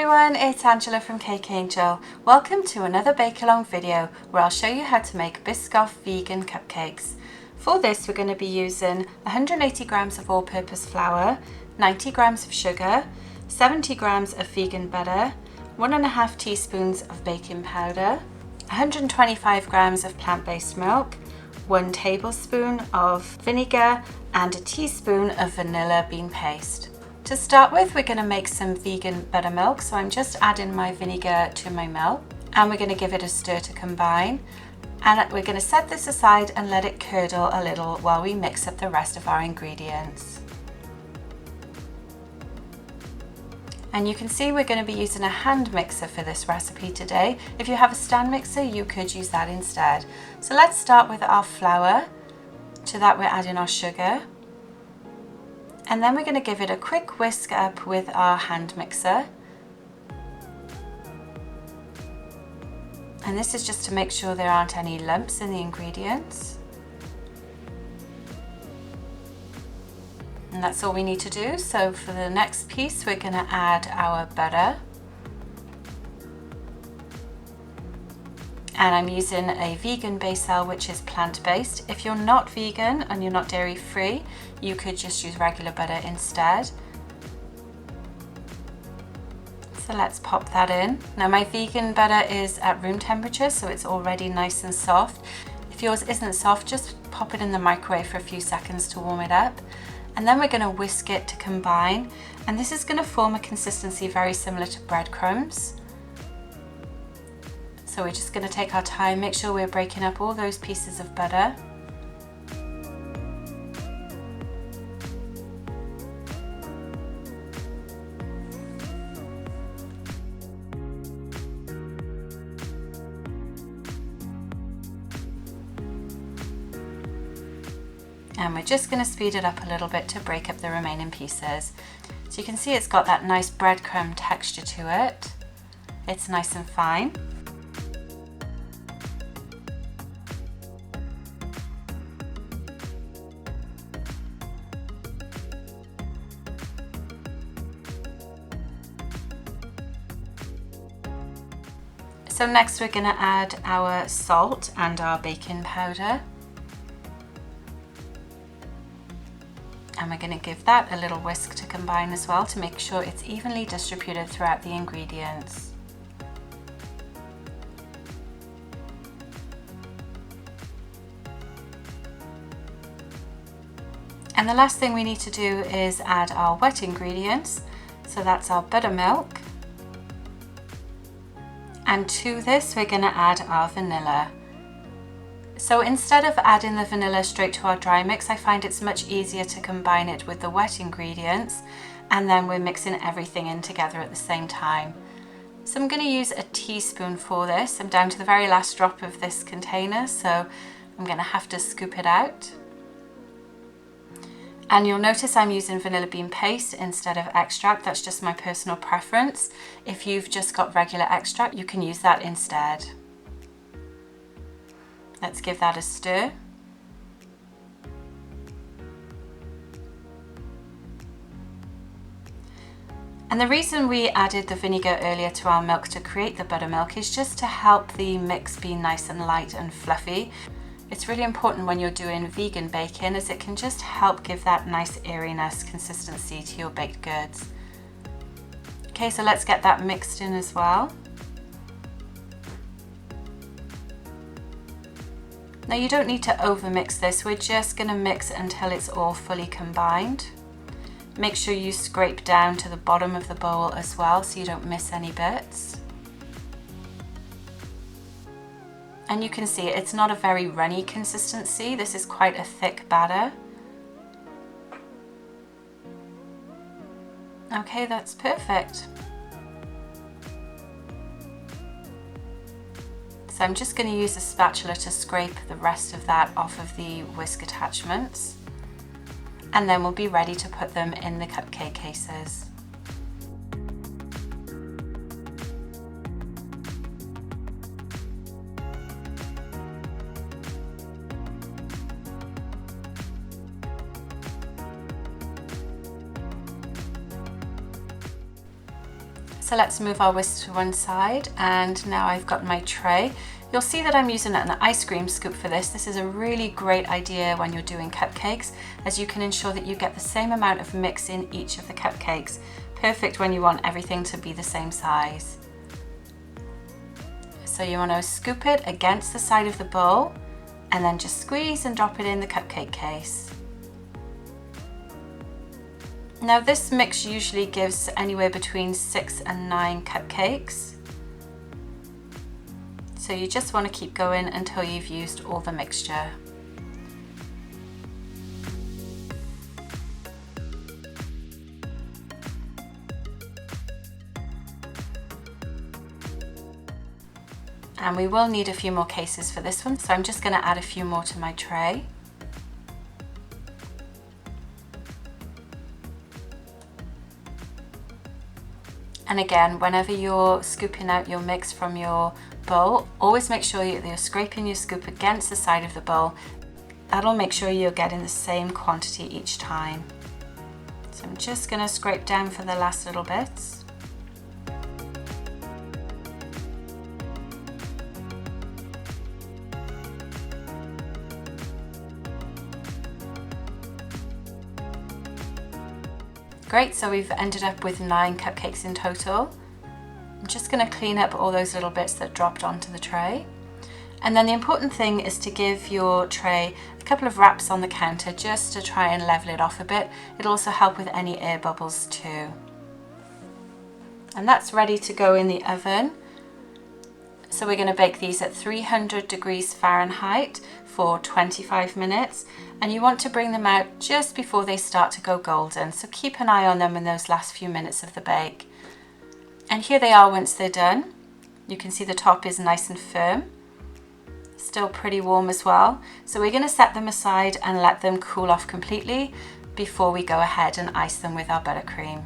everyone, it's Angela from Cake Angel. Welcome to another bake along video where I'll show you how to make Biscoff vegan cupcakes. For this we're going to be using 180 grams of all-purpose flour, 90 grams of sugar, 70 grams of vegan butter, 1.5 teaspoons of baking powder, 125 grams of plant-based milk, 1 tablespoon of vinegar and a teaspoon of vanilla bean paste. To start with, we're going to make some vegan buttermilk, so I'm just adding my vinegar to my milk and we're going to give it a stir to combine, and we're going to set this aside and let it curdle a little while we mix up the rest of our ingredients. And you can see we're going to be using a hand mixer for this recipe today. If you have a stand mixer, you could use that instead. So let's start with our flour. To that we're adding our sugar. And then we're going to give it a quick whisk up with our hand mixer. And this is just to make sure there aren't any lumps in the ingredients. And that's all we need to do. So for the next piece, we're going to add our butter. And I'm using a vegan basil, which is plant-based. If you're not vegan and you're not dairy-free, you could just use regular butter instead. So let's pop that in. Now my vegan butter is at room temperature, so it's already nice and soft. If yours isn't soft, just pop it in the microwave for a few seconds to warm it up. And then we're going to whisk it to combine. And this is going to form a consistency very similar to breadcrumbs. So we're just going to take our time, make sure we're breaking up all those pieces of butter. And we're just going to speed it up a little bit to break up the remaining pieces. So you can see it's got that nice breadcrumb texture to it. It's nice and fine. So next we're going to add our salt and our baking powder. And we're going to give that a little whisk to combine as well to make sure it's evenly distributed throughout the ingredients. And the last thing we need to do is add our wet ingredients. So that's our buttermilk. And to this we're going to add our vanilla. So instead of adding the vanilla straight to our dry mix, I find it's much easier to combine it with the wet ingredients, and then we're mixing everything in together at the same time. So I'm going to use a teaspoon for this. I'm down to the very last drop of this container, so I'm going to have to scoop it out. And you'll notice I'm using vanilla bean paste instead of extract. That's just my personal preference. If you've just got regular extract, you can use that instead. Let's give that a stir. And the reason we added the vinegar earlier to our milk to create the buttermilk is just to help the mix be nice and light and fluffy. It's really important when you're doing vegan baking, as it can just help give that nice airiness consistency to your baked goods. Okay, so let's get that mixed in as well. Now you don't need to over mix this, we're just going to mix until it's all fully combined. Make sure you scrape down to the bottom of the bowl as well so you don't miss any bits. And you can see it's not a very runny consistency, this is quite a thick batter. Okay, that's perfect. So I'm just going to use a spatula to scrape the rest of that off of the whisk attachments. And then we'll be ready to put them in the cupcake cases. So let's move our whisk to one side, and now I've got my tray. You'll see that I'm using an ice cream scoop for this. This is a really great idea when you're doing cupcakes, as you can ensure that you get the same amount of mix in each of the cupcakes. Perfect when you want everything to be the same size. So you want to scoop it against the side of the bowl and then just squeeze and drop it in the cupcake case. Now this mix usually gives anywhere between 6 and 9 cupcakes. So you just want to keep going until you've used all the mixture. And we will need a few more cases for this one, so I'm just going to add a few more to my tray. And again, whenever you're scooping out your mix from your bowl, always make sure you're scraping your scoop against the side of the bowl. That'll make sure you're getting the same quantity each time. So I'm just going to scrape down for the last little bits. Great, so we've ended up with 9 cupcakes in total. I'm just going to clean up all those little bits that dropped onto the tray. And then the important thing is to give your tray a couple of wraps on the counter just to try and level it off a bit. It'll also help with any air bubbles too. And that's ready to go in the oven. So we're going to bake these at 300 degrees Fahrenheit for 25 minutes, and you want to bring them out just before they start to go golden, so keep an eye on them in those last few minutes of the bake. And here they are once they're done. You can see the top is nice and firm, still pretty warm as well. So we're going to set them aside and let them cool off completely before we go ahead and ice them with our buttercream.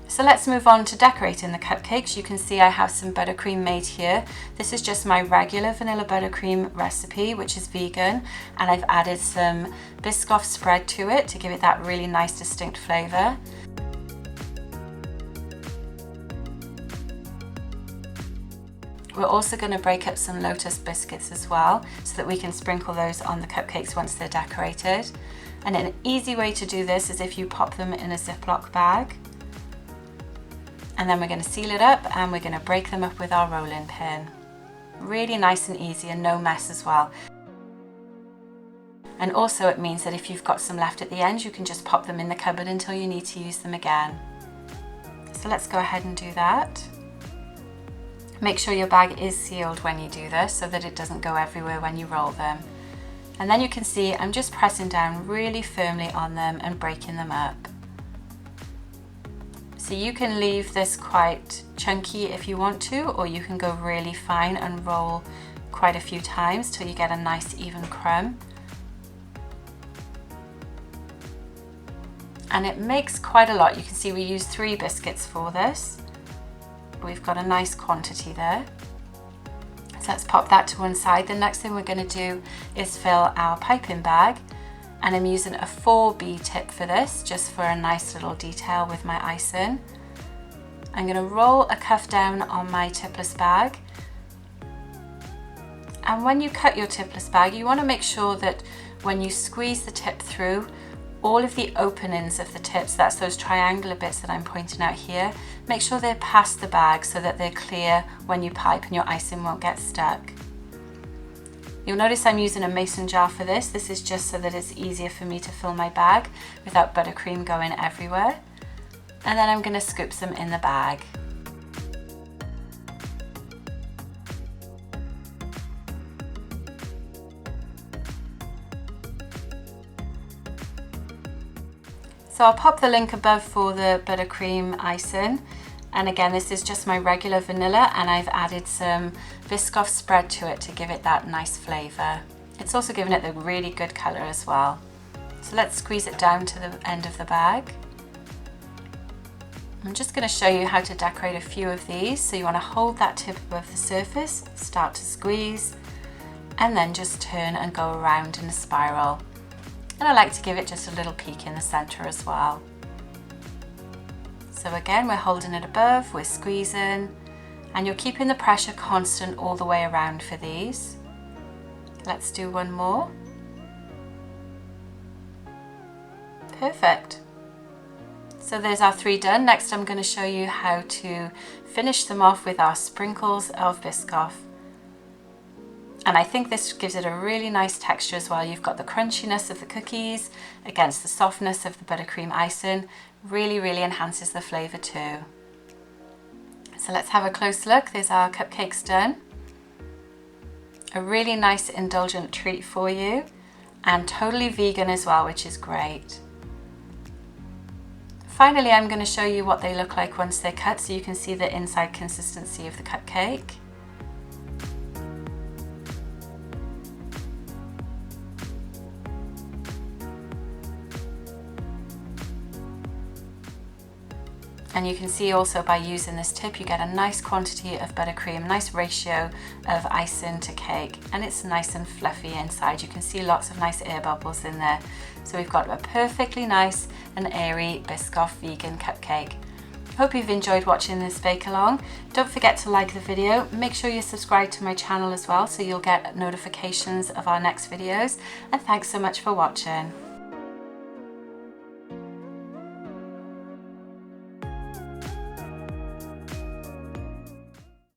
So let's move on to decorating the cupcakes. You can see I have some buttercream made here. This is just my regular vanilla buttercream recipe, which is vegan, and I've added some Biscoff spread to it to give it that really nice distinct flavour. We're also going to break up some Lotus biscuits as well, so that we can sprinkle those on the cupcakes once they're decorated. And an easy way to do this is if you pop them in a Ziploc bag. And then we're going to seal it up and we're going to break them up with our rolling pin. Really nice and easy and no mess as well. And also it means that if you've got some left at the end, you can just pop them in the cupboard until you need to use them again. So let's go ahead and do that. Make sure your bag is sealed when you do this so that it doesn't go everywhere when you roll them. And then you can see I'm just pressing down really firmly on them and breaking them up. So you can leave this quite chunky if you want to, or you can go really fine and roll quite a few times till you get a nice even crumb. And it makes quite a lot. You can see we use 3 biscuits for this. We've got a nice quantity there. So let's pop that to one side. The next thing we're going to do is fill our piping bag. And I'm using a 4B tip for this, just for a nice little detail with my icing. I'm going to roll a cuff down on my tipless bag. And when you cut your tipless bag, you want to make sure that when you squeeze the tip through, all of the openings of the tips, that's those triangular bits that I'm pointing out here, make sure they're past the bag so that they're clear when you pipe and your icing won't get stuck. You'll notice I'm using a mason jar for this. This is just so that it's easier for me to fill my bag without buttercream going everywhere. And then I'm going to scoop them in the bag. So I'll pop the link above for the buttercream icing. And again, this is just my regular vanilla, and I've added some Biscoff spread to it to give it that nice flavour. It's also given it the really good colour as well. So let's squeeze it down to the end of the bag. I'm just going to show you how to decorate a few of these. So you want to hold that tip above the surface, start to squeeze, and then just turn and go around in a spiral. And I like to give it just a little peek in the centre as well. So again, we're holding it above, we're squeezing, and you're keeping the pressure constant all the way around for these. Let's do one more. Perfect. So there's our 3 done. Next I'm going to show you how to finish them off with our sprinkles of Biscoff. And I think this gives it a really nice texture as well. You've got the crunchiness of the cookies against the softness of the buttercream icing. Really, really enhances the flavour too. So let's have a close look. There's our cupcakes done. A really nice indulgent treat for you, and totally vegan as well, which is great. Finally, I'm going to show you what they look like once they're cut so you can see the inside consistency of the cupcake. And you can see also by using this tip you get a nice quantity of buttercream, nice ratio of icing to cake, and it's nice and fluffy inside. You can see lots of nice air bubbles in there. So we've got a perfectly nice and airy Biscoff vegan cupcake. Hope you've enjoyed watching this bake along. Don't forget to like the video. Make sure you subscribe to my channel as well so you'll get notifications of our next videos. And thanks so much for watching.